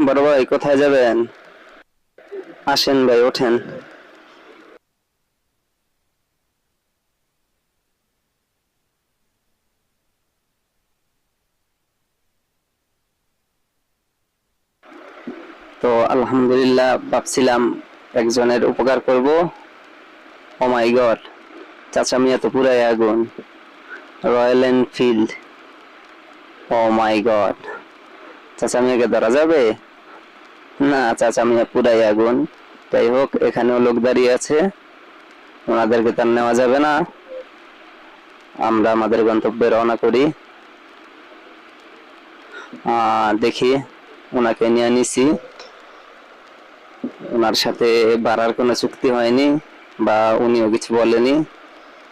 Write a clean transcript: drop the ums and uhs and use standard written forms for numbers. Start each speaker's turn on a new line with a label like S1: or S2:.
S1: বড় ভাই কোথায় যাবেন? আসেন ভাই, ওঠেন। তো আলহামদুলিল্লাহ ভাবছিলাম একজনের উপকার করব। ও মাই গড, চাচা মিয়া তো পুরাই আগুন। রয়্যাল এনফিল্ড, ও মাই গড। চাচা মিয়াকে ধরা যাবে না? চাচা মিয়া পুরাই আগুন। যাই হোক, এখানেও লোক দাঁড়িয়ে আছে, ওনাদেরকে তার নেওয়া যাবে না। আমরা আমাদের গন্তব্যে রওনা করি। দেখি, ওনাকে নিয়ে নিছি। ওনার সাথে ভাড়ার কোনো চুক্তি হয়নি বা উনিও কিছু বলেনি।